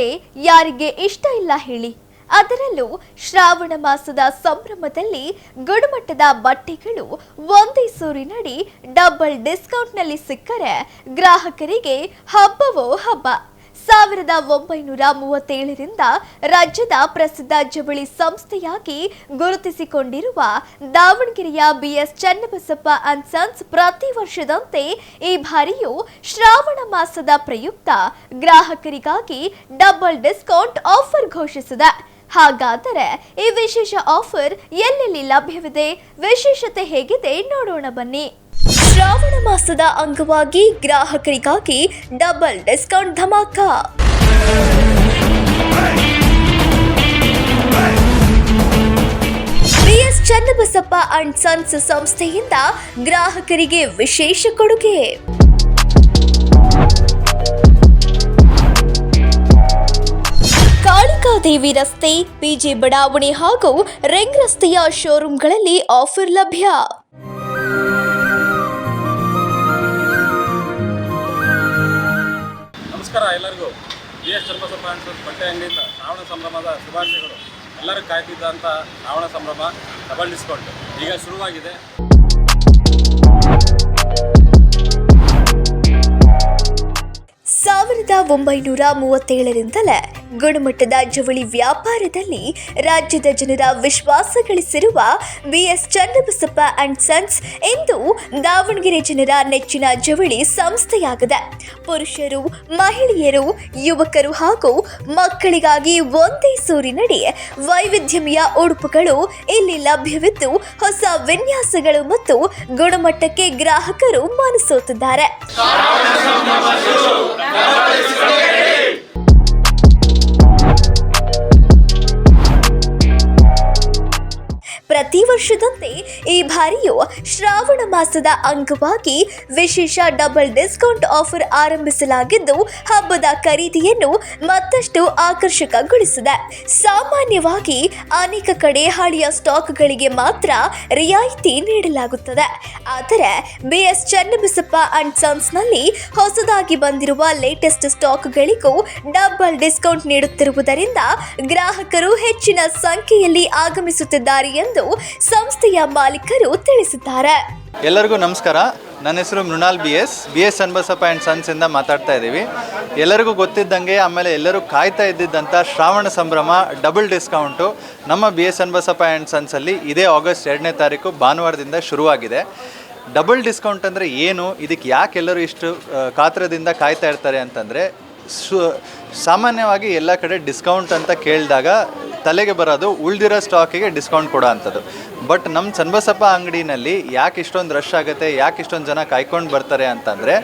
ಅಂದರೆ ಯಾರಿಗೆ ಇಷ್ಟ ಇಲ್ಲ ಹೇಳಿ. ಅದರಲ್ಲೂ ಶ್ರಾವಣ ಮಾಸದ ಸಂಭ್ರಮದಲ್ಲಿ ಗುಣಮಟ್ಟದ ಬಟ್ಟೆಗಳು ಒಂದೇ ಸೂರಿನಡಿ ಡಬಲ್ ಡಿಸ್ಕೌಂಟ್ನಲ್ಲಿ ಸಿಕ್ಕರೆ ಗ್ರಾಹಕರಿಗೆ ಹಬ್ಬವೋ ಹಬ್ಬ. 1937ರಿಂದ ರಾಜ್ಯದ ಪ್ರಸಿದ್ಧ ಜವಳಿ ಸಂಸ್ಥೆಯಾಗಿ ಗುರುತಿಸಿಕೊಂಡಿರುವ ದಾವಣಗೆರೆಯ ಬಿಎಸ್ ಚನ್ನಬಸಪ್ಪ ಅಂಡ್ ಸನ್ಸ್ ಪ್ರತಿ ವರ್ಷದಂತೆ ಈ ಬಾರಿಯೂ ಶ್ರಾವಣ ಮಾಸದ ಪ್ರಯುಕ್ತ ಗ್ರಾಹಕರಿಗಾಗಿ ಡಬಲ್ ಡಿಸ್ಕೌಂಟ್ ಆಫರ್ ಘೋಷಿಸಿದೆ. ಹಾಗಾದರೆ ಈ ವಿಶೇಷ ಆಫರ್ ಎಲ್ಲೆಲ್ಲಿ ಲಭ್ಯವಿದೆ, ವಿಶೇಷತೆ ಹೇಗಿದೆ ನೋಡೋಣ ಬನ್ನಿ. ಶ್ರಾವಣ ಮಾಸದ ಅಂಗವಾಗಿ ಗ್ರಾಹಕರಿಗಾಗಿ ಡಬಲ್ ಡಿಸ್ಕೌಂಟ್ ಧಮಾಕ. ಬಿಎಸ್ ಚನ್ನಬಸಪ್ಪ ಅಂಡ್ ಸನ್ಸ್ ಸಂಸ್ಥೆಯಿಂದ ಗ್ರಾಹಕರಿಗೆ ವಿಶೇಷ ಕೊಡುಗೆ. ಕಾಳಿಕಾದೇವಿ ರಸ್ತೆ, ಪಿಜೆ ಬಡಾವಣೆ ಹಾಗೂ ರಿಂಗ್ ರಸ್ತೆಯ ಶೋರೂಮ್ಗಳಲ್ಲಿ ಆಫರ್ ಲಭ್ಯ. ನಮಸ್ಕಾರ ಎಲ್ಲರಿಗೂ. ಬಿಎಸ್ ಚನ್ನಬಸಪ್ಪ ಅಂಡ್ ಸನ್ಸ್ ಬಟ್ಟೆ ಅಂಗಡಿಯಿಂದ ಶ್ರಾವಣ ಸಂಭ್ರಮದ ಶುಭಾಶಯಗಳು. ಎಲ್ಲರೂ ಕಾಯ್ತಿದ್ದಂಥ ಶ್ರಾವಣ ಸಂಭ್ರಮ ಡಬಲ್ ಡಿಸ್ಕೌಂಟ್ ಈಗ ಶುರುವಾಗಿದೆ. 1937ರಿಂದಲೇ ಗುಣಮಟ್ಟದ ಜವಳಿ ವ್ಯಾಪಾರದಲ್ಲಿ ರಾಜ್ಯದ ಜನರ ವಿಶ್ವಾಸ ಗಳಿಸಿರುವ ಬಿಎಸ್ ಚನ್ನಬಸಪ್ಪ ಅಂಡ್ ಸನ್ಸ್ ಇಂದು ದಾವಣಗೆರೆ ಜನರ ನೆಚ್ಚಿನ ಜವಳಿ ಸಂಸ್ಥೆಯಾಗಿದೆ. ಪುರುಷರು, ಮಹಿಳೆಯರು, ಯುವಕರು ಹಾಗೂ ಮಕ್ಕಳಿಗಾಗಿ ಒಂದೇ ಸೂರಿನಡಿ ವೈವಿಧ್ಯಮಯ ಉಡುಪುಗಳು ಇಲ್ಲಿ ಲಭ್ಯವಿದ್ದು ಹೊಸ ವಿನ್ಯಾಸಗಳು ಮತ್ತು ಗುಣಮಟ್ಟಕ್ಕೆ ಗ್ರಾಹಕರು ಮನಸೋತಿದ್ದಾರೆ. ಪ್ರತಿ ವರ್ಷದಂತೆ ಈ ಬಾರಿಯೂ ಶ್ರಾವಣ ಮಾಸದ ಅಂಗವಾಗಿ ವಿಶೇಷ ಡಬಲ್ ಡಿಸ್ಕೌಂಟ್ ಆಫರ್ ಆರಂಭಿಸಲಾಗಿದ್ದು ಹಬ್ಬದ ಖರೀದಿಯನ್ನು ಮತ್ತಷ್ಟು ಆಕರ್ಷಕಗೊಳಿಸಿದೆ. ಸಾಮಾನ್ಯವಾಗಿ ಅನೇಕ ಕಡೆ ಹಳೆಯ ಸ್ಟಾಕ್ಗಳಿಗೆ ಮಾತ್ರ ರಿಯಾಯಿತಿ ನೀಡಲಾಗುತ್ತದೆ. ಆದರೆ ಬಿಎಸ್ ಚನ್ನಬಸಪ್ಪ ಅಂಡ್ ಸನ್ಸ್ನಲ್ಲಿ ಹೊಸದಾಗಿ ಬಂದಿರುವ ಲೇಟೆಸ್ಟ್ ಸ್ಟಾಕ್ಗಳಿಗೂ ಡಬಲ್ ಡಿಸ್ಕೌಂಟ್ ನೀಡುತ್ತಿರುವುದರಿಂದ ಗ್ರಾಹಕರು ಹೆಚ್ಚಿನ ಸಂಖ್ಯೆಯಲ್ಲಿ ಆಗಮಿಸುತ್ತಿದ್ದಾರೆ ಎಂದು ಸಂಸ್ಥೆಯ ಮಾಲೀಕರು ತಿಳಿಸಿದ್ದಾರೆ. ಎಲ್ಲರಿಗೂ ನಮಸ್ಕಾರ. ನನ್ನ ಹೆಸರು Mrinal BS Channabasappa and Sons ಇಂದ ಮಾತಾಡ್ತಾ ಇದ್ದೀವಿ. ಎಲ್ಲರಿಗೂ ಗೊತ್ತಿದ್ದಂಗೆ, ಆಮೇಲೆ ಎಲ್ಲರೂ ಕಾಯ್ತಾ ಇದ್ದಿದ್ದಂಥ ಶ್ರಾವಣ ಸಂಭ್ರಮ ಡಬಲ್ ಡಿಸ್ಕೌಂಟು ನಮ್ಮ ಬಿಎಸ್ ಚನ್ನಬಸಪ್ಪ ಆ್ಯಂಡ್ ಸನ್ಸಲ್ಲಿ ಇದೇ ಆಗಸ್ಟ್ 2ನೇ ತಾರೀಕು ಭಾನುವಾರದಿಂದ ಶುರುವಾಗಿದೆ. ಡಬಲ್ ಡಿಸ್ಕೌಂಟ್ ಅಂದರೆ ಏನು, ಇದಕ್ಕೆ ಯಾಕೆ ಎಲ್ಲರೂ ಇಷ್ಟು ಕಾತರದಿಂದ ಕಾಯ್ತಾ ಇರ್ತಾರೆ ಅಂತಂದರೆ, ಸಾಮಾನ್ಯವಾಗಿ ಎಲ್ಲ ಕಡೆ ಡಿಸ್ಕೌಂಟ್ ಅಂತ ಕೇಳಿದಾಗ ತಲೆಗೆ ಬರೋದು ಉಳಿದಿರೋ ಸ್ಟಾಕಿಗೆ ಡಿಸ್ಕೌಂಟ್ ಕೊಡೋ ಅಂಥದ್ದು. ಬಟ್ ನಮ್ಮ ಚನ್ನಬಸಪ್ಪ ಅಂಗಡಿನಲ್ಲಿ ಯಾಕೆ ಇಷ್ಟೊಂದು ರಶ್ ಆಗುತ್ತೆ, ಯಾಕೆ ಇಷ್ಟೊಂದು ಜನ ಕಾಯ್ಕೊಂಡು ಬರ್ತಾರೆ ಅಂತಂದರೆ,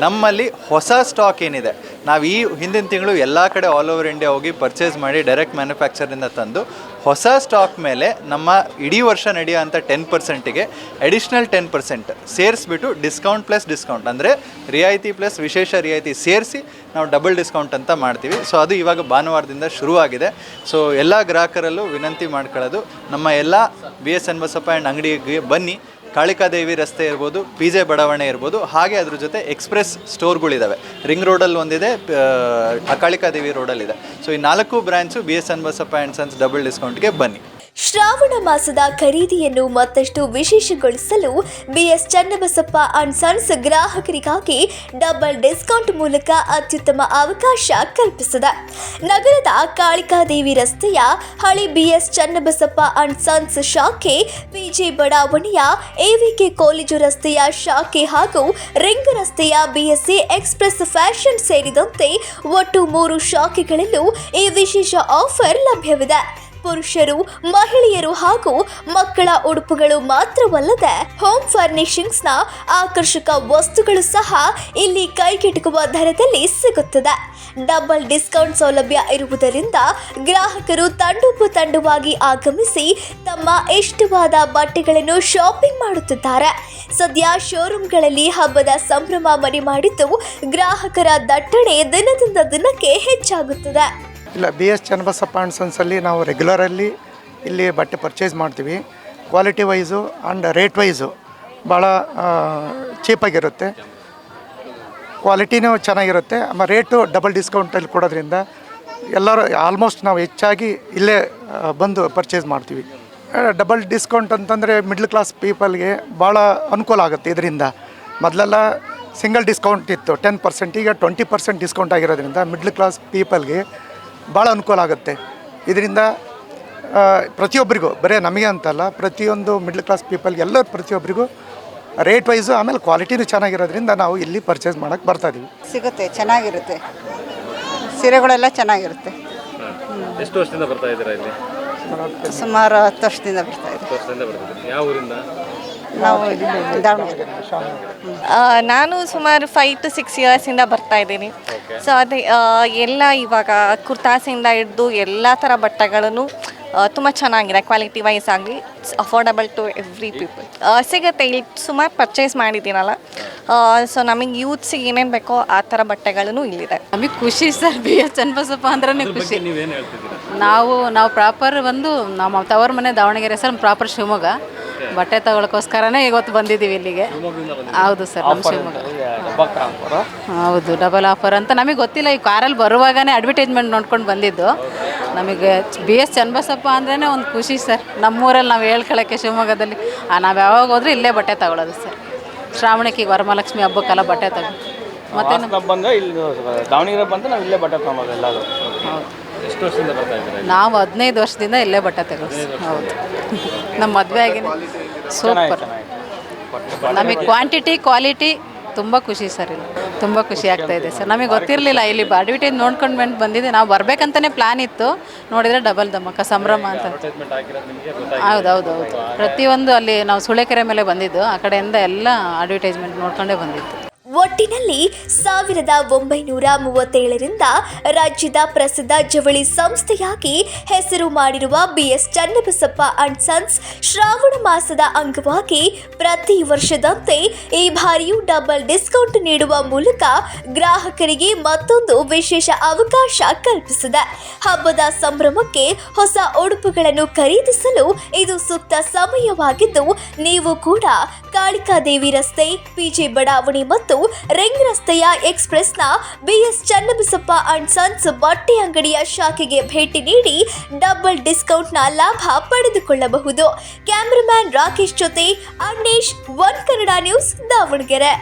ನಮ್ಮಲ್ಲಿ ಹೊಸ ಸ್ಟಾಕ್ ಏನಿದೆ, ನಾವು ಈ ಹಿಂದಿನ ತಿಂಗಳು ಎಲ್ಲ ಕಡೆ ಆಲ್ ಓವರ್ ಇಂಡಿಯಾ ಹೋಗಿ ಪರ್ಚೇಸ್ ಮಾಡಿ ಡೈರೆಕ್ಟ್ ಮ್ಯಾನುಫ್ಯಾಕ್ಚರಿಂದ ತಂದು ಹೊಸ ಸ್ಟಾಕ್ ಮೇಲೆ ನಮ್ಮ ಇಡೀ ವರ್ಷ ನಡೆಯೋಂಥ 10%ಗೆ ಅಡಿಷ್ನಲ್ 10% ಸೇರಿಸ್ಬಿಟ್ಟು ಡಿಸ್ಕೌಂಟ್ ಪ್ಲಸ್ ಡಿಸ್ಕೌಂಟ್ ಅಂದರೆ ರಿಯಾಯಿತಿ ಪ್ಲಸ್ ವಿಶೇಷ ರಿಯಾಯಿತಿ ಸೇರಿಸಿ ನಾವು ಡಬಲ್ ಡಿಸ್ಕೌಂಟ್ ಅಂತ ಮಾಡ್ತೀವಿ. ಸೊ ಅದು ಇವಾಗ ಭಾನುವಾರದಿಂದ ಶುರುವಾಗಿದೆ. ಸೊ ಎಲ್ಲ ಗ್ರಾಹಕರಲ್ಲೂ ವಿನಂತಿ ಮಾಡ್ಕೊಳ್ಳೋದು, ನಮ್ಮ ಎಲ್ಲ ಬಿಎಸ್ ಚನ್ನಬಸಪ್ಪ ಆ್ಯಂಡ್ ಅಂಗಡಿಗೆ ಬನ್ನಿ. ಕಾಳಿಕಾದೇವಿ ರಸ್ತೆ ಇರ್ಬೋದು, ಪಿಜೆ ಬಡಾವಣೆ ಇರ್ಬೋದು, ಹಾಗೆ ಅದ್ರ ಜೊತೆ ಎಕ್ಸ್ಪ್ರೆಸ್ ಸ್ಟೋರ್ಗಳಿದ್ದಾವೆ. ರಿಂಗ್ ರೋಡಲ್ಲಿ ಒಂದಿದೆ, ಕಾಳಿಕಾದೇವಿ ರೋಡಲ್ಲಿದೆ. ಸೊ ಈ 4 branch BS Channabasappa and sons double ಡಿಸ್ಕೌಂಟ್ಗೆ ಬನ್ನಿ. ಶ್ರಾವಣ ಮಾಸದ ಖರೀದಿಯನ್ನು ಮತ್ತಷ್ಟು ವಿಶೇಷಗೊಳಿಸಲು ಬಿಎಸ್ ಚನ್ನಬಸಪ್ಪ ಅಂಡ್ ಸನ್ಸ್ ಗ್ರಾಹಕರಿಗಾಗಿ ಡಬಲ್ ಡಿಸ್ಕೌಂಟ್ ಮೂಲಕ ಅತ್ಯುತ್ತಮ ಅವಕಾಶ ಕಲ್ಪಿಸಿದೆ. ನಗರದ ಕಾಳಿಕಾದೇವಿ ರಸ್ತೆಯ ಹಳಿ ಬಿಎಸ್ ಚನ್ನಬಸಪ್ಪ ಅಂಡ್ ಸನ್ಸ್ ಶಾಖೆ, ಪಿಜೆ ಬಡಾವಣೆಯ ಎವಿಕೆ ಕಾಲೇಜು ರಸ್ತೆಯ ಶಾಖೆ ಹಾಗೂ ರಿಂಗ್ ರಸ್ತೆಯ ಬಿಎಸ್ಸಿ ಎಕ್ಸ್ಪ್ರೆಸ್ ಫ್ಯಾಷನ್ ಸೇರಿದಂತೆ ಒಟ್ಟು 3 ಶಾಖೆಗಳಲ್ಲೂ ಈ ವಿಶೇಷ ಆಫರ್ ಲಭ್ಯವಿದೆ. ಪುರುಷರು, ಮಹಿಳೆಯರು ಹಾಗೂ ಮಕ್ಕಳ ಉಡುಪುಗಳು ಮಾತ್ರವಲ್ಲದೆ ಹೋಮ್ ಫರ್ನಿಶಿಂಗ್ಸ್ನ ಆಕರ್ಷಕ ವಸ್ತುಗಳು ಸಹ ಇಲ್ಲಿ ಕೈಗೆಟುಕುವ ದರದಲ್ಲಿ ಸಿಗುತ್ತದೆ. ಡಬಲ್ ಡಿಸ್ಕೌಂಟ್ ಸೌಲಭ್ಯ ಇರುವುದರಿಂದ ಗ್ರಾಹಕರು ತಂಡೋಪತಂಡವಾಗಿ ಆಗಮಿಸಿ ತಮ್ಮ ಇಷ್ಟವಾದ ಬಟ್ಟೆಗಳನ್ನು ಶಾಪಿಂಗ್ ಮಾಡುತ್ತಿದ್ದಾರೆ. ಸದ್ಯ ಶೋರೂಮ್ಗಳಲ್ಲಿ ಹಬ್ಬದ ಸಂಭ್ರಮ ಮನೆ ಮಾಡಿದ್ದು ಗ್ರಾಹಕರ ದಟ್ಟಣೆ ದಿನದಿಂದ ದಿನಕ್ಕೆ ಹೆಚ್ಚಾಗುತ್ತದೆ. ಇಲ್ಲ, ಬಿಎಸ್ ಚನ್ನಬಸಪ್ಪ ಆ್ಯಂಡ್ ಸನ್ಸಲ್ಲಿ ನಾವು ರೆಗ್ಯುಲರಲ್ಲಿ ಇಲ್ಲಿ ಬಟ್ಟೆ ಪರ್ಚೇಸ್ ಮಾಡ್ತೀವಿ. Quality wise and rate wise ಭಾಳ ಚೀಪಾಗಿರುತ್ತೆ, ಕ್ವಾಲಿಟಿನೂ ಚೆನ್ನಾಗಿರುತ್ತೆ. ಆಮೇಲೆ ರೇಟು ಡಬಲ್ ಡಿಸ್ಕೌಂಟಲ್ಲಿ ಕೊಡೋದ್ರಿಂದ ಎಲ್ಲರೂ ಆಲ್ಮೋಸ್ಟ್ ನಾವು ಹೆಚ್ಚಾಗಿ ಇಲ್ಲೇ ಬಂದು ಪರ್ಚೇಸ್ ಮಾಡ್ತೀವಿ. ಡಬಲ್ ಡಿಸ್ಕೌಂಟ್ ಅಂತಂದರೆ ಮಿಡ್ಲ್ ಕ್ಲಾಸ್ ಪೀಪಲ್ಗೆ ಭಾಳ ಅನುಕೂಲ ಆಗುತ್ತೆ. ಇದರಿಂದ ಮೊದಲೆಲ್ಲ ಸಿಂಗಲ್ ಡಿಸ್ಕೌಂಟ್ ಇತ್ತು 10%, ಈಗ 20% ಡಿಸ್ಕೌಂಟ್ ಆಗಿರೋದ್ರಿಂದ ಮಿಡ್ಲ್ ಕ್ಲಾಸ್ ಪೀಪಲ್ಗೆ ಭಾಳ ಅನುಕೂಲ ಆಗುತ್ತೆ. ಇದರಿಂದ ಪ್ರತಿಯೊಬ್ಬರಿಗೂ, ಬರೀ ನಮಗೆ ಅಂತಲ್ಲ, ಪ್ರತಿಯೊಂದು ಮಿಡ್ಲ್ ಕ್ಲಾಸ್ ಪೀಪಲ್ಗೆ ಎಲ್ಲರೂ ಪ್ರತಿಯೊಬ್ಬರಿಗೂ ರೇಟ್ ವೈಸು ಆಮೇಲೆ ಕ್ವಾಲಿಟಿನೂ ಚೆನ್ನಾಗಿರೋದ್ರಿಂದ ನಾವು ಇಲ್ಲಿ ಪರ್ಚೇಸ್ ಮಾಡೋಕ್ಕೆ ಬರ್ತಾಯಿದ್ದೀವಿ. ಸಿಗುತ್ತೆ, ಚೆನ್ನಾಗಿರುತ್ತೆ, ಸೀರೆಗಳೆಲ್ಲ ಚೆನ್ನಾಗಿರುತ್ತೆ. ಎಷ್ಟು ವರ್ಷದಿಂದ ಬರ್ತಾ ಇದ್ದೀರಾ ಇಲ್ಲಿ? ಸುಮಾರು 10 ವರ್ಷದಿಂದ ಬರ್ತಾ ಇದ್ದೀವಿ. 10 ವರ್ಷದಿಂದ ಬರ್ತಿದ್ದೀರಿ. ಯಾವ ಊರಿಂದ? ನಾವು ದಾವಣಗೆರೆ. ನಾನು ಸುಮಾರು 5 to 6 ಇಯರ್ಸಿಂದ ಬರ್ತಾ ಇದ್ದೀನಿ. ಸೊ ಅದೇ ಎಲ್ಲ ಇವಾಗ ಕುರ್ತಾಸಿಂದ ಹಿಡಿದು ಎಲ್ಲ ಥರ ಬಟ್ಟೆಗಳನ್ನು ತುಂಬ ಚೆನ್ನಾಗಿದೆ. ಕ್ವಾಲಿಟಿ ವೈಸ್ ಆಗಲಿ ಅಫೋರ್ಡಬಲ್ ಟು ಎವ್ರಿ ಪೀಪಲ್ ಸಿಗುತ್ತೆ. ಇಲ್ಲಿ ಸುಮಾರು ಪರ್ಚೇಸ್ ಮಾಡಿದ್ದೀನಲ್ಲ, ಸೊ ನಮಗೆ ಯೂತ್ಸಿಗೆ ಏನೇನು ಬೇಕೋ ಆ ಥರ ಬಟ್ಟೆಗಳೂ ಇಲ್ಲಿದೆ. ನಮಗೆ ಖುಷಿ ಸರ್, BS ಚನ್ನಬಸಪ್ಪ ಅಂದ್ರೆ ಖುಷಿ. ನೀವೇನು ಹೇಳ್ತಿದ್ದೀರಾ? ನಾವು ಪ್ರಾಪರ್ ಬಂದು ನಮ್ಮ ತವರ ಮನೆ ದಾವಣಗೆರೆ ಸರ್, ಪ್ರಾಪರ್ ಶಿವಮೊಗ್ಗ. ಬಟ್ಟೆ ತಗೊಳ್ಳೋಕ್ಕೋಸ್ಕರನೇ ಇವತ್ತು ಬಂದಿದ್ದೀವಿ ಇಲ್ಲಿಗೆ. ಹೌದು ಸರ್, ನಮ್ಮ ಶಿವಮೊಗ್ಗ. ಹೌದು, ಡಬಲ್ ಆಫರ್ ಅಂತ ನಮಗೆ ಗೊತ್ತಿಲ್ಲ. ಈ ಕಾರಲ್ಲಿ ಬರುವಾಗನೇ ಅಡ್ವರ್ಟೈಸ್ಮೆಂಟ್ ನೋಡ್ಕೊಂಡು ಬಂದಿದ್ದು. ನಮಗೆ BS ಚನ್ನಬಸಪ್ಪ ಅಂದ್ರೇ ಒಂದು ಖುಷಿ ಸರ್. ನಮ್ಮೂರಲ್ಲಿ ನಾವು ಹೇಳ್ಕೊಳ್ಳೋಕ್ಕೆ ಶಿವಮೊಗ್ಗದಲ್ಲಿ ನಾವು ಯಾವಾಗ ಹೋದ್ರೆ ಇಲ್ಲೇ ಬಟ್ಟೆ ತಗೊಳ್ಳೋದು ಸರ್. ಶ್ರಾವಣಕ್ಕೆ ಈಗ ವರಮಹಾಲಕ್ಷ್ಮಿ ಹಬ್ಬಕ್ಕೆಲ್ಲ ಬಟ್ಟೆ ತಗೋ ಮತ್ತೆ ಬಂದು ಇಲ್ಲಿ ದಾವಣಗೆರೆ ಬಂದು ನಾವು ಇಲ್ಲೇ ಬಟ್ಟೆ ತೊಗೊಳೋದು ಎಲ್ಲರೂ. ಎಷ್ಟು ವರ್ಷದಿಂದ ಬರ್ತಾ ಇದ್ದೀರಾ? ನಾವು 15 ವರ್ಷದಿಂದ ಇಲ್ಲೇ ಬಟ್ಟೆ ತಗೊಳ್ತೀವಿ. ಹೌದು, ನಮ್ಮ ಮದುವೆ ಆಗಿ ಸೂಪರ್. ನಮಗೆ ಕ್ವಾಂಟಿಟಿ ಕ್ವಾಲಿಟಿ ತುಂಬ ಖುಷಿ ಸರ್. ಇಲ್ಲಿ ತುಂಬ ಖುಷಿ ಆಗ್ತಾ ಇದೆ ಸರ್. ನಮಗೆ ಗೊತ್ತಿರಲಿಲ್ಲ, ಇಲ್ಲಿ ಅಡ್ವರ್ಟೈಸ್ ನೋಡ್ಕೊಂಡು ಬಂದಿದ್ದೆ. ನಾವು ಬರಬೇಕಂತಲೇ ಪ್ಲ್ಯಾನ್ ಇತ್ತು, ನೋಡಿದರೆ ಡಬಲ್ ಧಮಾಕ ಸಂಭ್ರಮ ಅಂತ. ಹೌದು, ಪ್ರತಿಯೊಂದು ಅಲ್ಲಿ ನಾವು ಸುಳೆಕೆರೆ ಮೇಲೆ ಬಂದಿದ್ದು, ಆ ಕಡೆಯಿಂದ ಎಲ್ಲ ಅಡ್ವರ್ಟೈಸ್ಮೆಂಟ್ ನೋಡ್ಕೊಂಡೇ ಬಂದಿತ್ತು. ಒಟ್ಟಿನಲ್ಲಿ 1937ರಿಂದ ರಾಜ್ಯದ ಪ್ರಸಿದ್ಧ ಜವಳಿ ಸಂಸ್ಥೆಯಾಗಿ ಹೆಸರು ಮಾಡಿರುವ BS Channabasappa and sons Shravana ಮಾಸದ ಅಂಗವಾಗಿ ಪ್ರತಿ ವರ್ಷದಂತೆ ಈ ಬಾರಿಯೂ ಡಬಲ್ ಡಿಸ್ಕೌಂಟ್ ನೀಡುವ ಮೂಲಕ ಗ್ರಾಹಕರಿಗೆ ಮತ್ತೊಂದು ವಿಶೇಷ ಅವಕಾಶ ಕಲ್ಪಿಸಿದೆ. ಹಬ್ಬದ ಸಂಭ್ರಮಕ್ಕೆ ಹೊಸ ಉಡುಪುಗಳನ್ನು ಖರೀದಿಸಲು ಇದು ಸೂಕ್ತ ಸಮಯವಾಗಿದ್ದು, ನೀವು ಕೂಡ ಕಾಳಿಕಾದೇವಿ ರಸ್ತೆ, PG ಬಡಾವಣೆ ಮತ್ತು ರಿಂಗ್ ರಸ್ತೆಯ ಎಕ್ಸ್ಪ್ರೆಸ್ನ BS ಚನ್ನಬಸಪ್ಪ ಅಂಡ್ ಸನ್ಸ್ ಬಟ್ಟೆ ಅಂಗಡಿಯ ಶಾಖೆಗೆ ಭೇಟಿ ನೀಡಿ ಡಬಲ್ ಡಿಸ್ಕೌಂಟ್ನ ಲಾಭ ಪಡೆದುಕೊಳ್ಳಬಹುದು. ಕ್ಯಾಮರಾಮ್ಯಾನ್ ರಾಕೇಶ್ ಜೊತೆ ಅನ್ವೇಶ್, ಒನ್ ಕನ್ನಡ ನ್ಯೂಸ್, ದಾವಣಗೆರೆ.